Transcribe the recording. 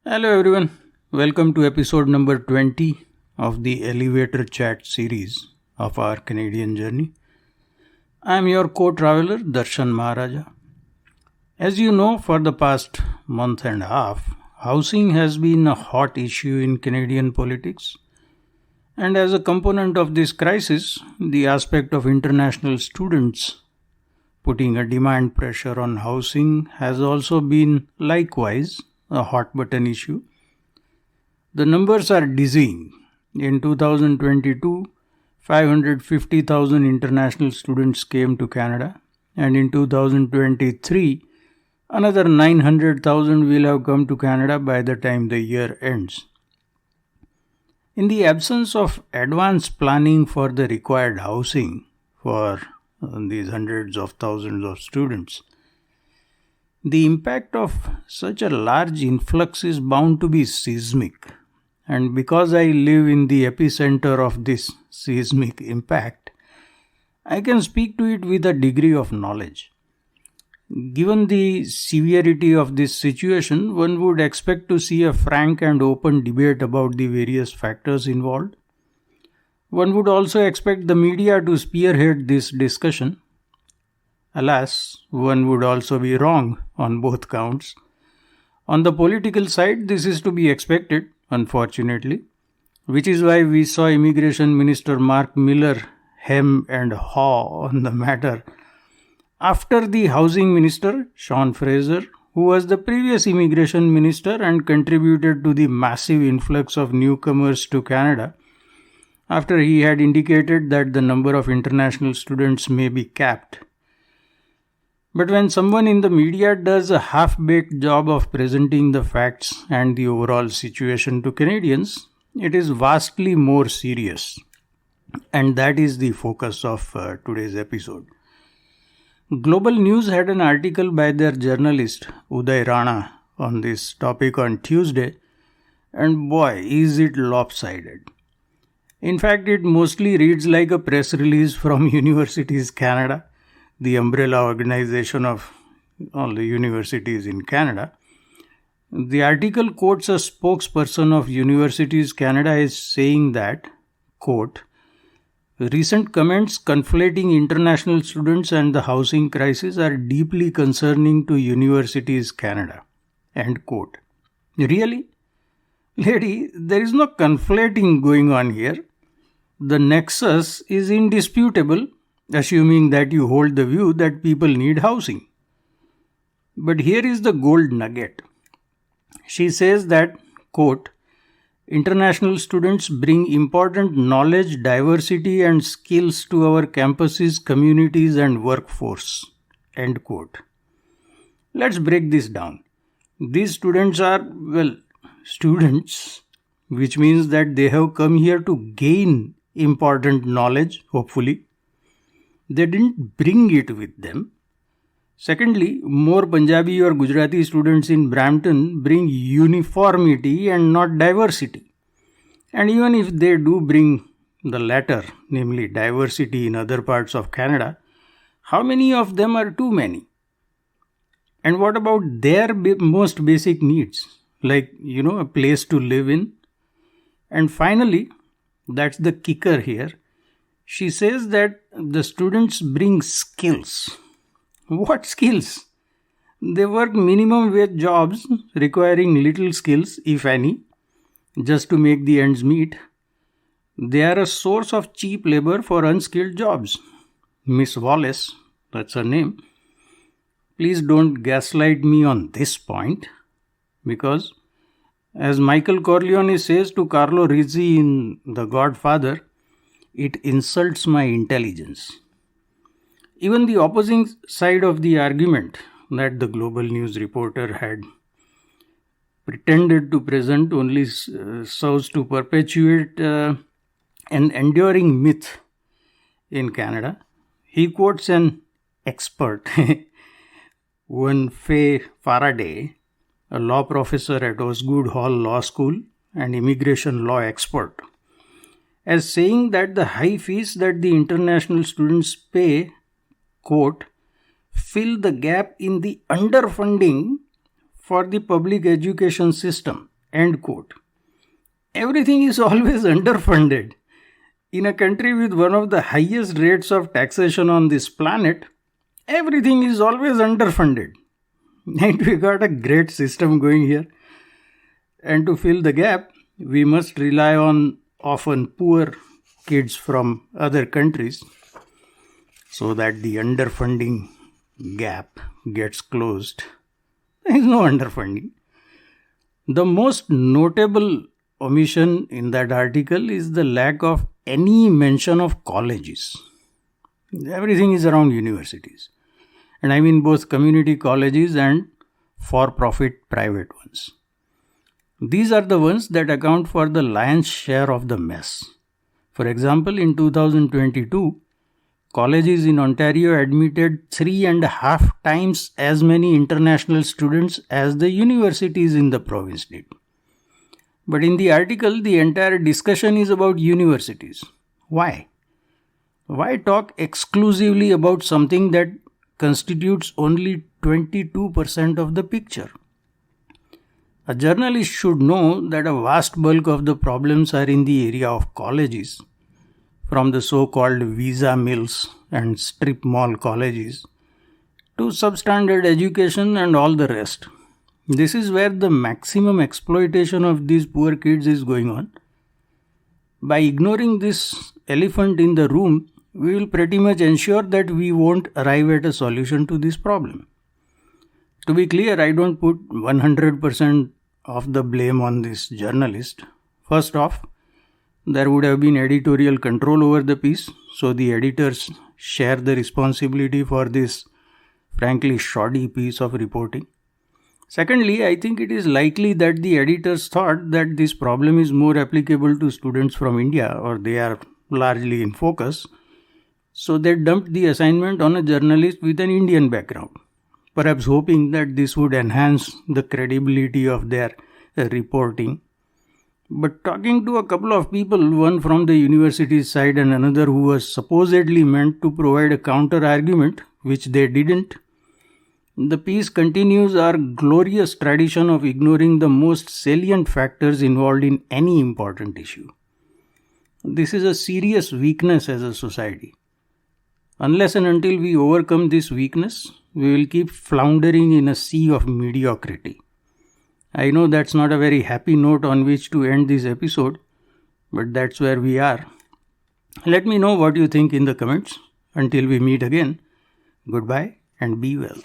Hello everyone, welcome to episode number 20 of the Elevator Chat series of our Canadian journey. I am your co-traveler Darshan Maharaja. As you know, for the past month and a half, housing has been a hot issue in Canadian politics. And as a component of this crisis, the aspect of international students putting a demand pressure on housing has also been likewise a hot button issue. The numbers are dizzying. In 2022, 550,000 international students came to Canada, and in 2023, another 900,000 will have come to Canada by the time the year ends. In the absence of advanced planning for the required housing for these hundreds of thousands of students, the impact of such a large influx is bound to be seismic. And because I live in the epicenter of this seismic impact, I can speak to it with a degree of knowledge. Given the severity of this situation, one would expect to see a frank and open debate about the various factors involved. One would also expect the media to spearhead this discussion. Alas, one would also be wrong on both counts. On the political side, this is to be expected, unfortunately, which is why we saw Immigration Minister Mark Miller hem and haw on the matter after the Housing Minister, Sean Fraser, who was the previous Immigration Minister and contributed to the massive influx of newcomers to Canada, after he had indicated that the number of international students may be capped. But when someone in the media does a half-baked job of presenting the facts and the overall situation to Canadians, it is vastly more serious. And that is the focus of today's episode. Global News had an article by their journalist Uday Rana on this topic on Tuesday, and boy, is it lopsided. In fact, it mostly reads like a press release from Universities Canada, the umbrella organization of all the universities in Canada. The article quotes a spokesperson of Universities Canada as saying that, quote, recent comments conflating international students and the housing crisis are deeply concerning to Universities Canada, end quote. Really? Lady, there is no conflating going on here. The nexus is indisputable, assuming that you hold the view that people need housing. But here is the gold nugget. She says that, quote, international students bring important knowledge, diversity and skills to our campuses, communities and workforce, end quote. Let's break this down. These students are, students, which means that they have come here to gain important knowledge, hopefully. They didn't bring it with them. Secondly, more Punjabi or Gujarati students in Brampton bring uniformity and not diversity. And even if they do bring the latter, namely diversity in other parts of Canada, how many of them are too many? And what about their most basic needs, like, a place to live in? And finally, that's the kicker here. She says that the students bring skills. What skills? They work minimum wage jobs requiring little skills, if any, just to make the ends meet. They are a source of cheap labor for unskilled jobs. Miss Wallace, that's her name. Please don't gaslight me on this point, because as Michael Corleone says to Carlo Rizzi in The Godfather, it insults my intelligence. Even the opposing side of the argument that the Global News reporter had pretended to present only serves to perpetuate an enduring myth in Canada. He quotes an expert, one Faye Faraday, a law professor at Osgoode Hall Law School and immigration law expert, as saying that the high fees that the international students pay, quote, fill the gap in the underfunding for the public education system, End quote. Everything is always underfunded. In a country with one of the highest rates of taxation on this planet, everything is always underfunded. And we got a great system going here. And to fill the gap, we must rely on often poor kids from other countries so that the underfunding gap gets closed. There is no underfunding. The most notable omission in that article is the lack of any mention of colleges. Everything is around universities. And I mean both community colleges and for-profit private ones. These are the ones that account for the lion's share of the mess. For example, in 2022, colleges in Ontario admitted 3.5 times as many international students as the universities in the province did. But in the article, the entire discussion is about universities. Why? Why talk exclusively about something that constitutes only 22% of the picture? A journalist should know that a vast bulk of the problems are in the area of colleges, from the so-called visa mills and strip mall colleges to substandard education and all the rest. This is where the maximum exploitation of these poor kids is going on. By ignoring this elephant in the room, we will pretty much ensure that we won't arrive at a solution to this problem. To be clear, I don't put 100% of the blame on this journalist. First off, there would have been editorial control over the piece, so the editors share the responsibility for this frankly shoddy piece of reporting. Secondly, I think it is likely that the editors thought that this problem is more applicable to students from India, or they are largely in focus, so they dumped the assignment on a journalist with an Indian background, perhaps hoping that this would enhance the credibility of their reporting. But talking to a couple of people, one from the university side and another who was supposedly meant to provide a counter argument, which they didn't, the piece continues our glorious tradition of ignoring the most salient factors involved in any important issue. This is a serious weakness as a society. Unless and until we overcome this weakness, we will keep floundering in a sea of mediocrity. I know that's not a very happy note on which to end this episode, but that's where we are. Let me know what you think in the comments. Until we meet again, goodbye and be well.